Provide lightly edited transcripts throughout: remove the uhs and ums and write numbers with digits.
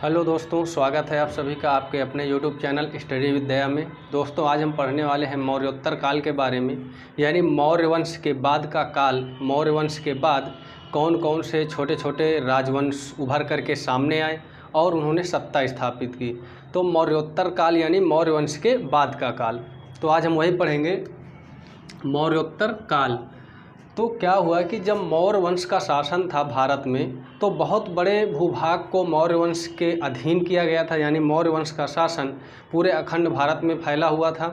Hello दोस्तों, स्वागत है आप सभी का आपके अपने YouTube चैनल स्टडी विद दया में। दोस्तों, आज हम पढ़ने वाले हैं मौर्योत्तर काल के बारे में, यानी मौर्य वंश के बाद का काल। मौर्य वंश के बाद कौन कौन से छोटे छोटे राजवंश उभर करके सामने आए और उन्होंने सत्ता स्थापित की। तो मौर्योत्तर काल यानी मौर्य वंश के बाद का काल। तो आज हम वही पढ़ेंगे, मौर्योत्तर काल। तो क्या हुआ कि जब मौर्य वंश का शासन था भारत में, तो बहुत बड़े भूभाग को मौर्य वंश के अधीन किया गया था, यानी मौर्य वंश का शासन पूरे अखंड भारत में फैला हुआ था।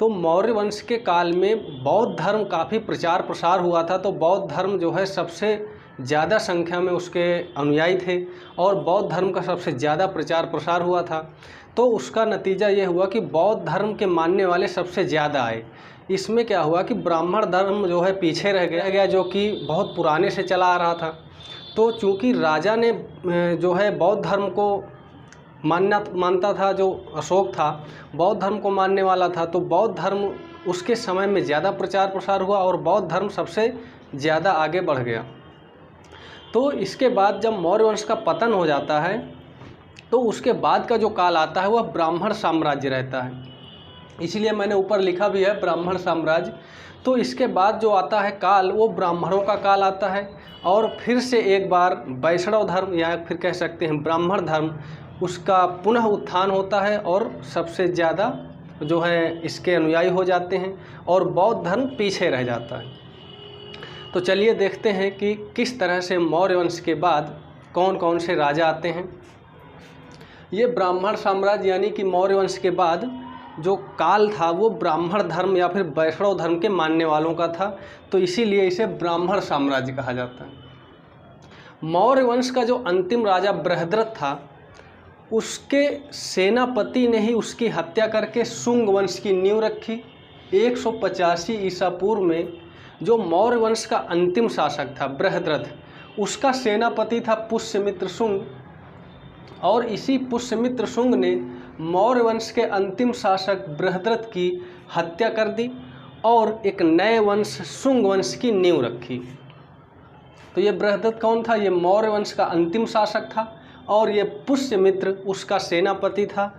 तो मौर्य वंश के काल में बौद्ध धर्म काफ़ी प्रचार प्रसार हुआ था। तो बौद्ध धर्म जो है सबसे ज़्यादा संख्या में उसके अनुयायी थे और बौद्ध धर्म का सबसे ज़्यादा प्रचार प्रसार हुआ था। तो उसका नतीजा ये हुआ कि बौद्ध धर्म के मानने वाले सबसे ज़्यादा आए। इसमें क्या हुआ कि ब्राह्मण धर्म जो है पीछे रह गया, जो कि बहुत पुराने से चला आ रहा था। तो चूँकि राजा ने जो है बौद्ध धर्म को मानता था, जो अशोक था बौद्ध धर्म को मानने वाला था, तो बौद्ध धर्म उसके समय में ज़्यादा प्रचार प्रसार हुआ और बौद्ध धर्म सबसे ज़्यादा आगे बढ़ गया। तो इसके बाद जब मौर्य वंश का पतन हो जाता है, तो उसके बाद का जो काल आता है वह ब्राह्मण साम्राज्य रहता है। इसलिए मैंने ऊपर लिखा भी है ब्राह्मण साम्राज्य। तो इसके बाद जो आता है काल, वो ब्राह्मणों का काल आता है और फिर से एक बार वैष्णव धर्म या फिर कह सकते हैं ब्राह्मण धर्म, उसका पुनः उत्थान होता है और सबसे ज़्यादा जो है इसके अनुयायी हो जाते हैं और बौद्ध धर्म पीछे रह जाता है। तो चलिए देखते हैं कि किस तरह से मौर्य वंश के बाद कौन कौन से राजा आते हैं। ये ब्राह्मण साम्राज्य यानी कि मौर्य वंश के बाद जो काल था वो ब्राह्मण धर्म या फिर वैष्णव धर्म के मानने वालों का था, तो इसीलिए इसे ब्राह्मण साम्राज्य कहा जाता है। मौर्य वंश का जो अंतिम राजा बृहद्रथ था, उसके सेनापति ने ही उसकी हत्या करके शुंग वंश की नींव रखी। 185 ईसा पूर्व में जो मौर्य वंश का अंतिम शासक था बृहद्रथ, उसका सेनापति था पुष्यमित्र शुंग, और इसी पुष्यमित्र शुंग ने मौर्य वंश के अंतिम शासक बृहद्रथ की हत्या कर दी और एक नए वंश शुंग वंश की नींव रखी। तो ये बृहद्रथ कौन था? ये मौर्य वंश का अंतिम शासक था और ये पुष्यमित्र उसका सेनापति था।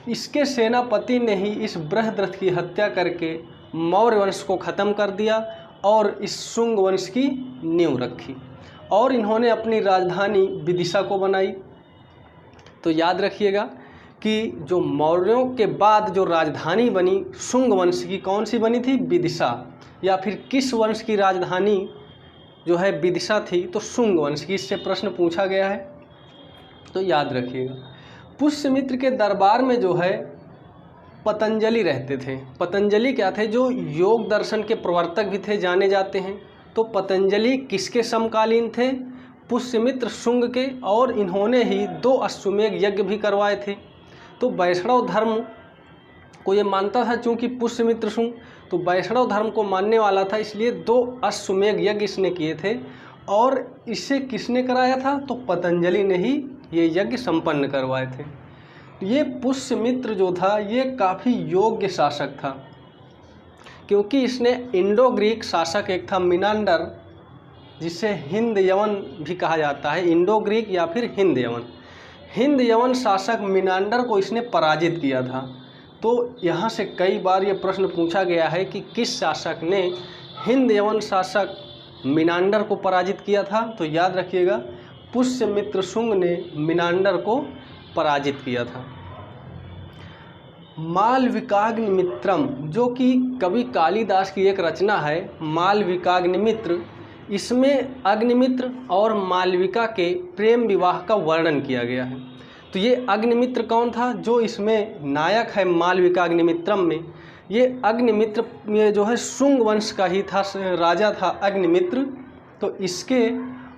इसके सेनापति ने ही इस बृहद्रथ की हत्या करके मौर्य वंश को ख़त्म कर दिया और इस शुंग वंश की नींव रखी और इन्होंने अपनी राजधानी विदिशा को बनाई। तो याद रखिएगा कि जो मौर्यों के बाद जो राजधानी बनी शुंग वंश की, कौन सी बनी थी? विदिशा। या फिर किस वंश की राजधानी जो है विदिशा थी? तो शुंग वंश की। इससे प्रश्न पूछा गया है, तो याद रखिएगा। पुष्यमित्र के दरबार में जो है पतंजलि रहते थे। पतंजलि क्या थे? जो योग दर्शन के प्रवर्तक भी थे, जाने जाते हैं। तो पतंजलि किसके समकालीन थे? पुष्यमित्र शुंग के, और इन्होंने ही 2 अश्वमेध यज्ञ भी करवाए थे। तो वैष्णव धर्म को ये मानता था, चूँकि पुष्यमित्र शुंग तो वैष्णव धर्म को मानने वाला था, इसलिए 2 अश्वमेध यज्ञ इसने किए थे। और इसे किसने कराया था? तो पतंजलि ने ही ये यज्ञ संपन्न करवाए थे। ये पुष्यमित्र जो था ये काफ़ी योग्य शासक था, क्योंकि इसने इंडो ग्रीक शासक एक था मिनांडर, जिसे हिंद यवन भी कहा जाता है, इंडो ग्रीक या फिर हिंद यवन। हिंद यवन शासक मिनांडर को इसने पराजित किया था। तो यहाँ से कई बार ये प्रश्न पूछा गया है कि किस शासक ने हिंद यवन शासक मिनांडर को पराजित किया था? तो याद रखिएगा पुष्यमित्र शुंग ने मिनांडर को पराजित किया था। मालविकाग्निमित्रम, जो कि कवि कालिदास की एक रचना है मालविकाग्निमित्र, इसमें अग्निमित्र और मालविका के प्रेम विवाह का वर्णन किया गया है। तो ये अग्निमित्र कौन था? जो इसमें नायक है मालविकाग्निमित्रम में, ये अग्निमित्र ये जो है शुंग वंश का ही था, राजा था अग्निमित्र। तो इसके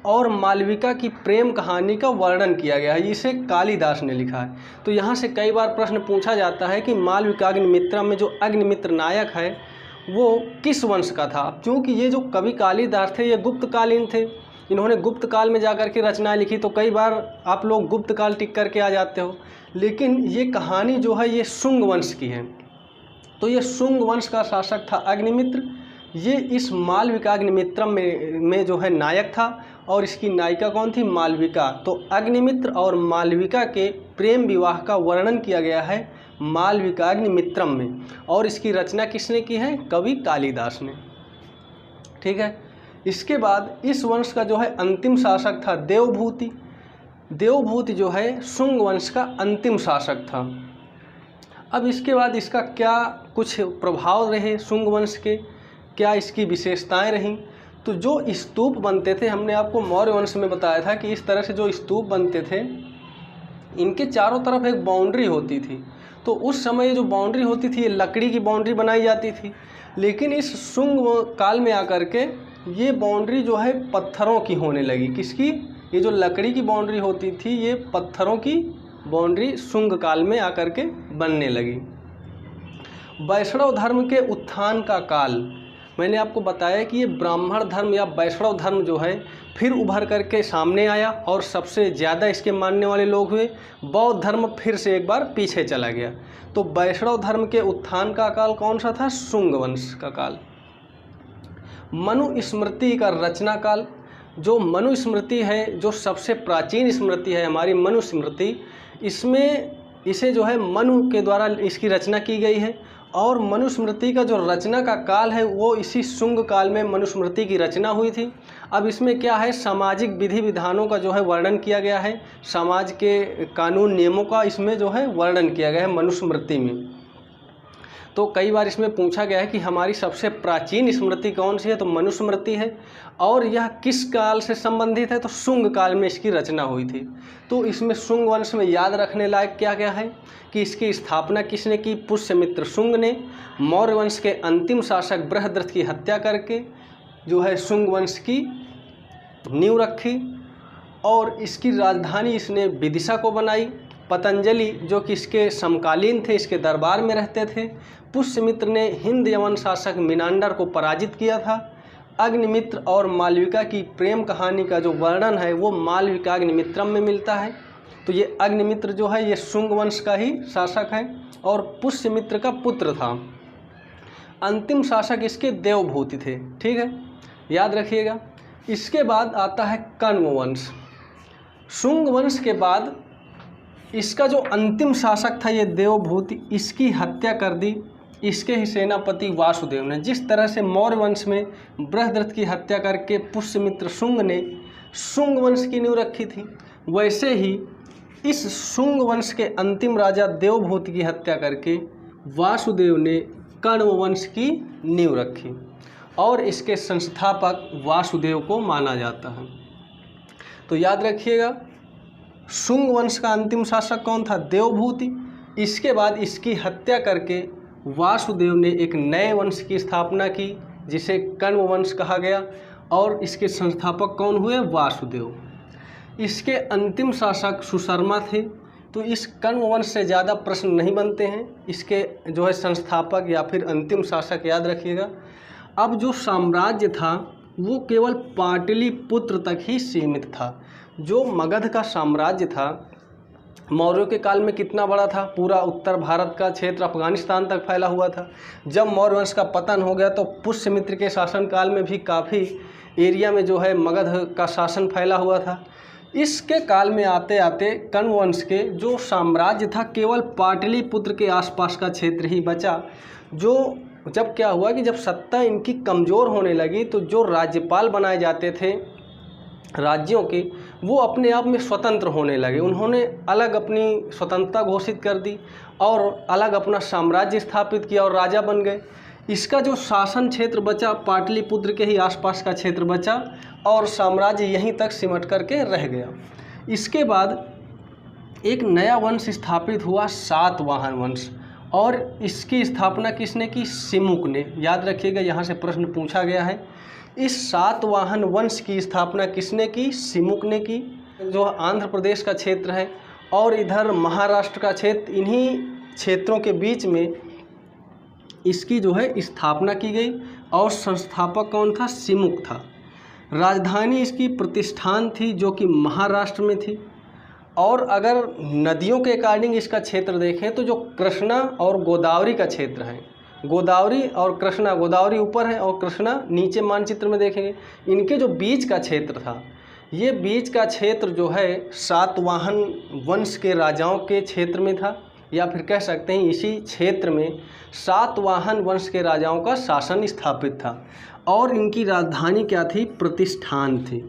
और मालविका की प्रेम कहानी का वर्णन किया गया है, इसे कालिदास ने लिखा है। तो यहाँ से कई बार प्रश्न पूछा जाता है कि मालविकाग्निमित्रम में जो अग्निमित्र नायक है वो किस वंश का था? क्योंकि ये जो कवि कालिदास थे ये गुप्त कालीन थे, इन्होंने गुप्त काल में जाकर के रचनाएं लिखी। तो कई बार आप लोग गुप्त काल टिक करके आ जाते हो, लेकिन ये कहानी जो है ये शुंग वंश की है। तो ये शुंग वंश का शासक था अग्निमित्र। ये इस मालविकाग्निमित्रम में जो है नायक था और इसकी नायिका कौन थी? मालविका। तो अग्निमित्र और मालविका के प्रेम विवाह का वर्णन किया गया है मालविकाग्निमित्रम में, और इसकी रचना किसने की है? कवि कालिदास ने। ठीक है। इसके बाद इस वंश का जो है अंतिम शासक था देवभूति। देवभूति जो है शुंग वंश का अंतिम शासक था। अब इसके बाद इसका क्या कुछ प्रभाव रहे शुंग वंश के, क्या इसकी विशेषताएं रहीं? तो जो स्तूप बनते थे, हमने आपको मौर्य वंश में बताया था कि इस तरह से जो स्तूप बनते थे, इनके चारों तरफ एक बाउंड्री होती थी। तो उस समय जो बाउंड्री होती थी ये लकड़ी की बाउंड्री बनाई जाती थी, लेकिन इस शुंग काल में आकर के ये बाउंड्री जो है पत्थरों की होने लगी। किसकी? ये जो लकड़ी की बाउंड्री होती थी ये पत्थरों की बाउंड्री शुंग काल में आकर के बनने लगी। वैष्णव धर्म के उत्थान का काल, मैंने आपको बताया कि ये ब्राह्मण धर्म या वैष्णव धर्म जो है फिर उभर करके सामने आया और सबसे ज़्यादा इसके मानने वाले लोग हुए। बौद्ध धर्म फिर से एक बार पीछे चला गया। तो वैष्णव धर्म के उत्थान का काल कौन सा था? शुंग वंश का काल। मनुस्मृति का रचना काल, जो मनुस्मृति है, जो सबसे प्राचीन स्मृति है हमारी मनुस्मृति, इसमें इसे जो है मनु के द्वारा इसकी रचना की गई है। और मनुस्मृति का जो रचना का काल है वो इसी शुंग काल में मनुस्मृति की रचना हुई थी। अब इसमें क्या है? सामाजिक विधि विधानों का जो है वर्णन किया गया है, समाज के कानून नियमों का इसमें जो है वर्णन किया गया है मनुस्मृति में। तो कई बार इसमें पूछा गया है कि हमारी सबसे प्राचीन स्मृति कौन सी है? तो मनुस्मृति है। और यह किस काल से संबंधित है? तो शुंग काल में इसकी रचना हुई थी। तो इसमें शुंग वंश में याद रखने लायक क्या क्या है कि इसकी स्थापना किसने की? पुष्यमित्र शुंग ने। मौर्य वंश के अंतिम शासक बृहद्रथ की हत्या करके जो है शुंग वंश की नींव रखी, और इसकी राजधानी इसने विदिशा को बनाई। पतंजलि जो कि इसके समकालीन थे, इसके दरबार में रहते थे। पुष्यमित्र ने हिंद यवन शासक मिनांडर को पराजित किया था। अग्निमित्र और मालविका की प्रेम कहानी का जो वर्णन है वो मालविकाग्निमित्रम में मिलता है। तो ये अग्निमित्र जो है ये शुंग वंश का ही शासक है और पुष्यमित्र का पुत्र था। अंतिम शासक इसके देवभूति थे। ठीक है, याद रखिएगा। इसके बाद आता है कण्व वंश। शुंग वंश के बाद इसका जो अंतिम शासक था ये देवभूति, इसकी हत्या कर दी इसके ही सेनापति वासुदेव ने। जिस तरह से मौर्य वंश में बृहद्रथ की हत्या करके पुष्यमित्र शुंग ने शुंग वंश की नींव रखी थी, वैसे ही इस शुंग वंश के अंतिम राजा देवभूति की हत्या करके वासुदेव ने कण्व वंश की नींव रखी और इसके संस्थापक वासुदेव को माना जाता है। तो याद रखिएगा, शुंग वंश का अंतिम शासक कौन था? देवभूति। इसके बाद इसकी हत्या करके वासुदेव ने एक नए वंश की स्थापना की जिसे कण्व वंश कहा गया, और इसके संस्थापक कौन हुए? वासुदेव। इसके अंतिम शासक सुशर्मा थे। तो इस कण्व वंश से ज़्यादा प्रश्न नहीं बनते हैं, इसके जो है संस्थापक या फिर अंतिम शासक याद रखिएगा। अब जो साम्राज्य था वो केवल पाटलिपुत्र तक ही सीमित था। जो मगध का साम्राज्य था मौर्यों के काल में कितना बड़ा था? पूरा उत्तर भारत का क्षेत्र अफगानिस्तान तक फैला हुआ था। जब मौर्य वंश का पतन हो गया तो पुष्यमित्र के शासनकाल में भी काफ़ी एरिया में जो है मगध का शासन फैला हुआ था। इसके काल में आते आते कण्व वंश के जो साम्राज्य था केवल पाटलिपुत्र के आसपास का क्षेत्र ही बचा। जो जब क्या हुआ कि जब सत्ता इनकी कमज़ोर होने लगी तो जो राज्यपाल बनाए जाते थे राज्यों के, वो अपने आप में स्वतंत्र होने लगे। उन्होंने अलग अपनी स्वतंत्रता घोषित कर दी और अलग अपना साम्राज्य स्थापित किया और राजा बन गए। इसका जो शासन क्षेत्र बचा पाटलिपुत्र के ही आसपास का क्षेत्र बचा और साम्राज्य यहीं तक सिमट करके रह गया। इसके बाद एक नया वंश स्थापित हुआ सातवाहन वंश, और इसकी स्थापना किसने की? सिमुक ने। याद रखिएगा, यहाँ से प्रश्न पूछा गया है। इस सातवाहन वंश की स्थापना किसने की? सिमुक ने की। जो आंध्र प्रदेश का क्षेत्र है और इधर महाराष्ट्र का क्षेत्र, इन्हीं क्षेत्रों के बीच में इसकी जो है स्थापना की गई और संस्थापक कौन था? सिमुक था। राजधानी इसकी प्रतिष्ठान थी जो कि महाराष्ट्र में थी। और अगर नदियों के अकॉर्डिंग इसका क्षेत्र देखें तो जो कृष्णा और गोदावरी का क्षेत्र है, गोदावरी और कृष्णा, गोदावरी ऊपर है और कृष्णा नीचे मानचित्र में देखेंगे, इनके जो बीच का क्षेत्र था ये बीच का क्षेत्र जो है सातवाहन वंश के राजाओं के क्षेत्र में था, या फिर कह सकते हैं इसी क्षेत्र में सातवाहन वंश के राजाओं का शासन स्थापित था और इनकी राजधानी क्या थी? प्रतिष्ठान थी।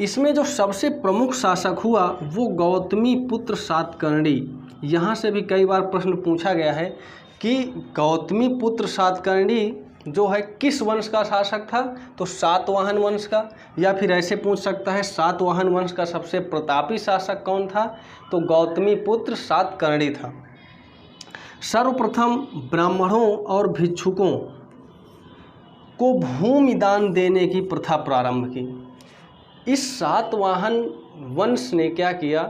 इसमें जो सबसे प्रमुख शासक हुआ वो गौतमी पुत्र सातकर्णी। यहाँ से भी कई बार प्रश्न पूछा गया है कि गौतमी पुत्र सातकर्णी जो है किस वंश का शासक था? तो सातवाहन वंश का। या फिर ऐसे पूछ सकता है सातवाहन वंश का सबसे प्रतापी शासक कौन था? तो गौतमी पुत्र सातकर्णी था। सर्वप्रथम ब्राह्मणों और भिक्षुकों को भूमि दान देने की प्रथा प्रारंभ की। इस सातवाहन वंश ने क्या किया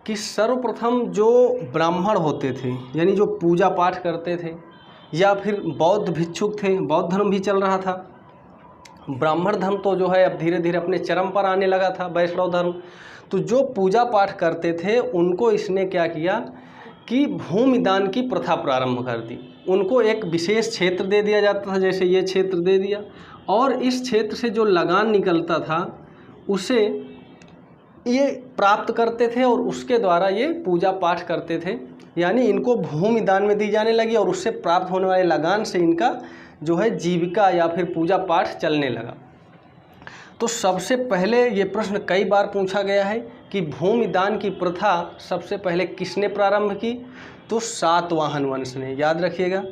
कि सर्वप्रथम जो ब्राह्मण होते थे, यानी जो पूजा पाठ करते थे, या फिर बौद्ध भिक्षुक थे, बौद्ध धर्म भी चल रहा था, ब्राह्मण धर्म तो जो है अब धीरे धीरे अपने चरम पर आने लगा था, वैष्णव धर्म। तो जो पूजा पाठ करते थे उनको इसने क्या किया कि भूमि दान की प्रथा प्रारंभ कर दी। उनको एक विशेष क्षेत्र दे दिया जाता था, जैसे ये क्षेत्र दे दिया, और इस क्षेत्र से जो लगान निकलता था उसे ये प्राप्त करते थे और उसके द्वारा ये पूजा पाठ करते थे। यानी इनको भूमि दान में दी जाने लगी और उससे प्राप्त होने वाले लगान से इनका जो है जीविका या फिर पूजा पाठ चलने लगा। तो सबसे पहले ये प्रश्न कई बार पूछा गया है कि भूमि दान की प्रथा सबसे पहले किसने प्रारंभ की? तो सातवाहन वंश ने। याद रखिएगा,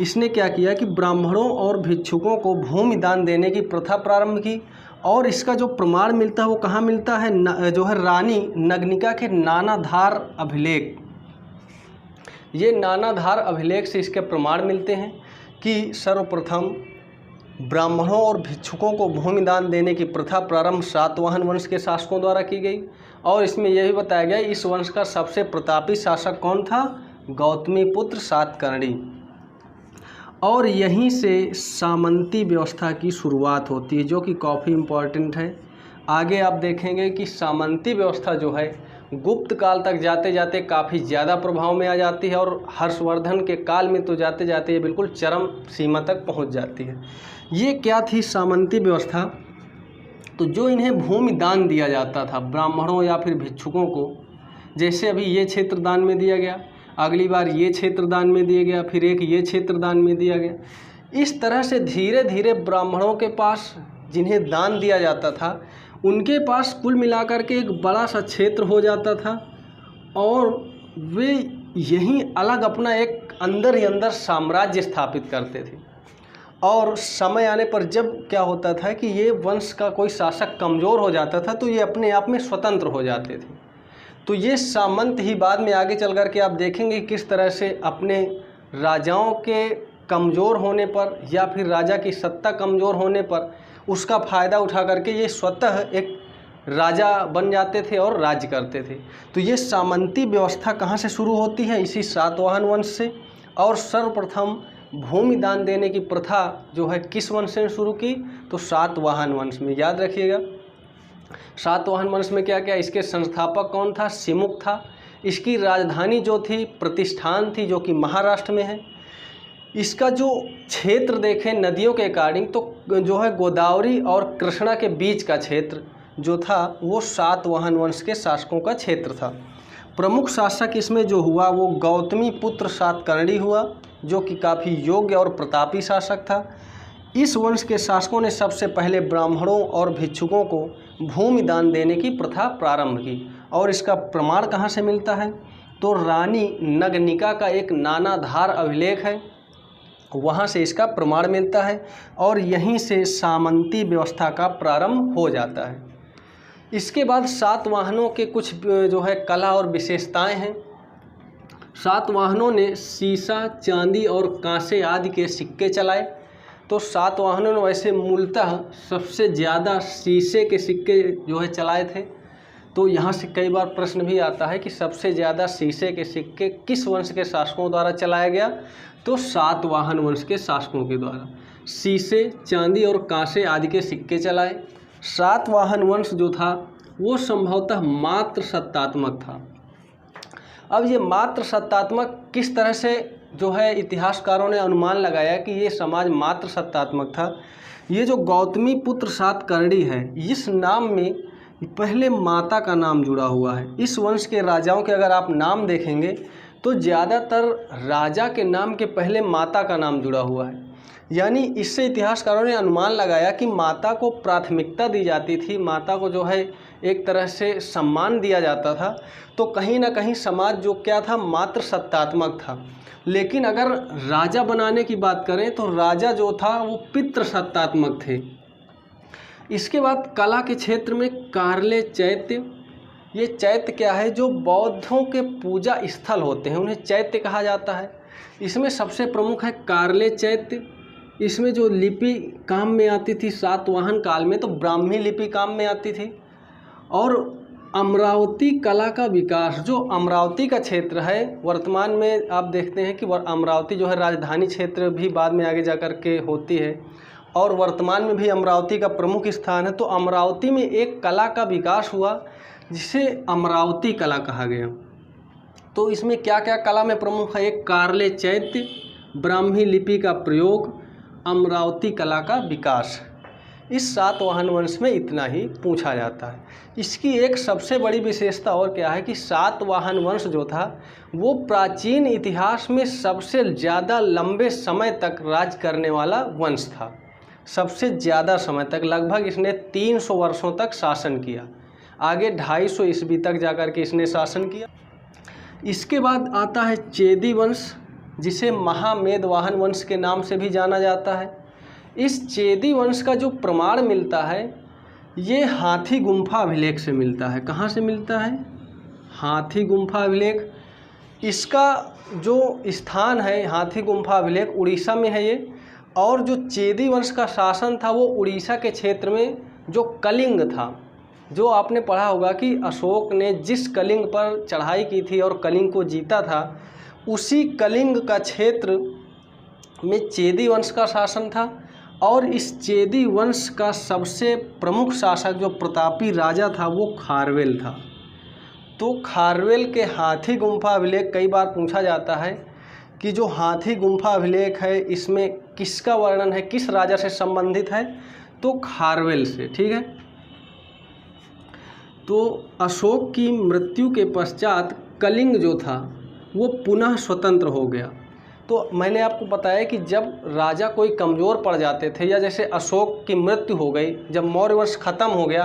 इसने क्या किया कि ब्राह्मणों और भिक्षुकों को भूमि दान देने की प्रथा प्रारंभ की। और इसका जो प्रमाण मिलता है वो कहाँ मिलता है? जो है रानी नग्निका के नानाधार अभिलेख। ये नानाधार अभिलेख से इसके प्रमाण मिलते हैं कि सर्वप्रथम ब्राह्मणों और भिक्षुकों को भूमि दान देने की प्रथा प्रारंभ सातवाहन वंश के शासकों द्वारा की गई। और इसमें यह भी बताया गया इस वंश का सबसे प्रतापी शासक कौन था? गौतमी पुत्र सातकर्णी। और यहीं से सामंती व्यवस्था की शुरुआत होती है, जो कि काफ़ी इम्पॉर्टेंट है। आगे आप देखेंगे कि सामंती व्यवस्था जो है गुप्त काल तक जाते जाते काफ़ी ज़्यादा प्रभाव में आ जाती है और हर्षवर्धन के काल में तो जाते जाते ये बिल्कुल चरम सीमा तक पहुंच जाती है। ये क्या थी सामंती व्यवस्था? तो जो इन्हें भूमि दान दिया जाता था ब्राह्मणों या फिर भिक्षुकों को, जैसे अभी ये क्षेत्र दान में दिया गया, अगली बार ये क्षेत्र दान में दिया गया, फिर एक ये क्षेत्र दान में दिया गया, इस तरह से धीरे धीरे ब्राह्मणों के पास जिन्हें दान दिया जाता था उनके पास कुल मिलाकर के एक बड़ा सा क्षेत्र हो जाता था और वे यहीं अलग अपना एक अंदर ही अंदर साम्राज्य स्थापित करते थे। और समय आने पर जब क्या होता था कि ये वंश का कोई शासक कमज़ोर हो जाता था तो ये अपने आप में स्वतंत्र हो जाते थे। तो ये सामंत ही बाद में आगे चल कर के आप देखेंगे किस तरह से अपने राजाओं के कमज़ोर होने पर या फिर राजा की सत्ता कमज़ोर होने पर उसका फ़ायदा उठा करके ये स्वतः एक राजा बन जाते थे और राज्य करते थे। तो ये सामंती व्यवस्था कहाँ से शुरू होती है? इसी सातवाहन वंश से। और सर्वप्रथम भूमि दान देने की प्रथा जो है किस वंश ने शुरू की? तो सातवाहन वंश में। याद रखिएगा, सातवाहन वंश में क्या क्या, इसके संस्थापक कौन था? सिमुक था। इसकी राजधानी जो थी प्रतिष्ठान थी, जो कि महाराष्ट्र में है। इसका जो क्षेत्र देखें नदियों के अकॉर्डिंग तो जो है गोदावरी और कृष्णा के बीच का क्षेत्र जो था वो सातवाहन वंश के शासकों का क्षेत्र था। प्रमुख शासक इसमें जो हुआ वो गौतमी पुत्र सातकर्णी हुआ, जो कि काफ़ी योग्य और प्रतापी शासक था। इस वंश के शासकों ने सबसे पहले ब्राह्मणों और भिक्षुकों को भूमि दान देने की प्रथा प्रारंभ की। और इसका प्रमाण कहाँ से मिलता है? तो रानी नग्निका का एक नानाधार अभिलेख है, वहाँ से इसका प्रमाण मिलता है और यहीं से सामंती व्यवस्था का प्रारंभ हो जाता है। इसके बाद सातवाहनों के कुछ जो है कला और विशेषताएं हैं। सातवाहनों ने सीसा, चांदी और कांसे आदि के सिक्के चलाए। तो सातवाहनों ने वैसे मूलतः सबसे ज़्यादा शीशे के सिक्के जो है चलाए थे। तो यहाँ से कई बार प्रश्न भी आता है कि सबसे ज़्यादा शीशे के सिक्के किस वंश के शासकों द्वारा चलाया गया? तो सातवाहन वंश के शासकों के द्वारा शीशे, चांदी और कांसे आदि के सिक्के चलाए। सातवाहन वंश जो था वो संभवतः मात्र सत्तात्मक था। अब ये मात्र सत्तात्मक किस तरह से जो है इतिहासकारों ने अनुमान लगाया कि ये समाज मात्र सत्तात्मक था? ये जो गौतमी पुत्र सातकर्णी है, इस नाम में पहले माता का नाम जुड़ा हुआ है। इस वंश के राजाओं के अगर आप नाम देखेंगे तो ज़्यादातर राजा के नाम के पहले माता का नाम जुड़ा हुआ है। यानी इससे इतिहासकारों ने अनुमान लगाया कि माता को प्राथमिकता दी जाती थी, माता को जो है एक तरह से सम्मान दिया जाता था। तो कहीं ना कहीं समाज जो क्या था, मात्र सत्तात्मक था। लेकिन अगर राजा बनाने की बात करें तो राजा जो था वो पितृ सत्तात्मक थे। इसके बाद कला के क्षेत्र में कार्ले चैत्य, ये चैत्य क्या है, जो बौद्धों के पूजा स्थल होते हैं उन्हें चैत्य कहा जाता है। इसमें सबसे प्रमुख है कार्ले चैत्य। इसमें जो लिपि काम में आती थी सातवाहन काल में, तो ब्राह्मी लिपि काम में आती थी। और अमरावती कला का विकास, जो अमरावती का क्षेत्र है, वर्तमान में आप देखते हैं कि अमरावती जो है राजधानी क्षेत्र भी बाद में आगे जा कर के होती है, और वर्तमान में भी अमरावती का प्रमुख स्थान है। तो अमरावती में एक कला का विकास हुआ जिसे अमरावती कला कहा गया। तो इसमें क्या क्या कला में प्रमुख है, एक कार्ले चैत्य, ब्राह्मी लिपि का प्रयोग, अमरावती कला का विकास। इस सातवाहन वंश में इतना ही पूछा जाता है। इसकी एक सबसे बड़ी विशेषता और क्या है कि सातवाहन वंश जो था वो प्राचीन इतिहास में सबसे ज़्यादा लंबे समय तक राज करने वाला वंश था। सबसे ज़्यादा समय तक, लगभग इसने 300 वर्षों तक शासन किया। आगे 250 ईस्वी तक जाकर के इसने शासन किया। इसके बाद आता है चेदी वंश, जिसे महामेदवाहन वंश के नाम से भी जाना जाता है। इस चेदी वंश का जो प्रमाण मिलता है ये हाथी गुम्फा अभिलेख से मिलता है। कहाँ से मिलता है? हाथी गुम्फा अभिलेख। इसका जो स्थान है हाथी गुम्फा अभिलेख उड़ीसा में है ये। और जो चेदी वंश का शासन था वो उड़ीसा के क्षेत्र में जो कलिंग था, जो आपने पढ़ा होगा कि अशोक ने जिस कलिंग पर चढ़ाई की थी और कलिंग को जीता था, उसी कलिंग का क्षेत्र में चेदी वंश का शासन था। और इस चेदी वंश का सबसे प्रमुख शासक जो प्रतापी राजा था वो खारवेल था। तो खारवेल के हाथी गुम्फा अभिलेख कई बार पूछा जाता है कि जो हाथी गुम्फा अभिलेख है इसमें किसका वर्णन है, किस राजा से संबंधित है, तो खारवेल से। ठीक है। तो अशोक की मृत्यु के पश्चात कलिंग जो था वो पुनः स्वतंत्र हो गया। तो मैंने आपको बताया कि जब राजा कोई कमज़ोर पड़ जाते थे, या जैसे अशोक की मृत्यु हो गई, जब मौर्य वंश खत्म हो गया,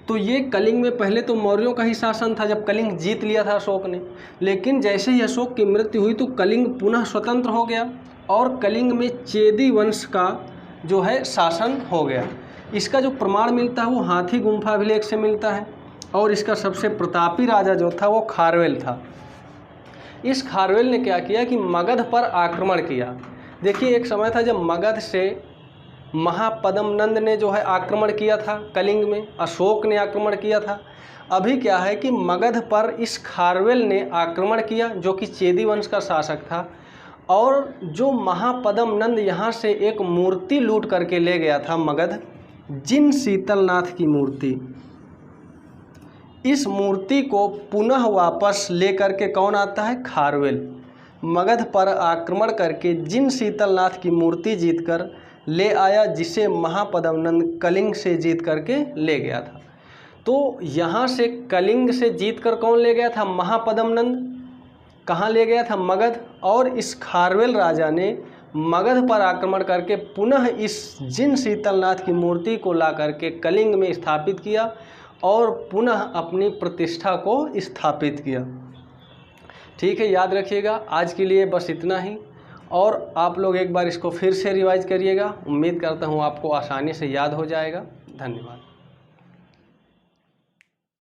तो ये कलिंग में पहले तो मौर्यों का ही शासन था जब कलिंग जीत लिया था अशोक ने। लेकिन जैसे ही अशोक की मृत्यु हुई तो कलिंग पुनः स्वतंत्र हो गया और कलिंग में चेदी वंश का जो है शासन हो गया। इसका जो प्रमाण मिलता है वो हाथी गुम्फा अभिलेख से मिलता है। और इसका सबसे प्रतापी राजा जो था वो खारवेल था। इस खारवेल ने क्या किया कि मगध पर आक्रमण किया। देखिए एक समय था जब मगध से महापद्मनंद ने जो है आक्रमण किया था कलिंग में, अशोक ने आक्रमण किया था। अभी क्या है कि मगध पर इस खारवेल ने आक्रमण किया जो कि चेदी वंश का शासक था। और जो महापद्मनंद यहाँ से एक मूर्ति लूट करके ले गया था मगध, जिन शीतलनाथ की मूर्ति, इस मूर्ति को पुनः वापस लेकर के कौन आता है? खारवेल। मगध पर आक्रमण करके जिन शीतलनाथ की मूर्ति जीतकर ले आया, जिसे महापद्मनंद कलिंग से जीत करके ले गया था। तो यहाँ से कलिंग से जीतकर कौन ले गया था? महापद्मनंद। कहाँ ले गया था? मगध। और इस खारवेल राजा ने मगध पर आक्रमण करके पुनः इस जिन शीतलनाथ की मूर्ति को ला करके कलिंग में स्थापित किया और पुनः अपनी प्रतिष्ठा को स्थापित किया। ठीक है, याद रखिएगा। आज के लिए बस इतना ही, और आप लोग एक बार इसको फिर से रिवाइज करिएगा। उम्मीद करता हूँ आपको आसानी से याद हो जाएगा। धन्यवाद।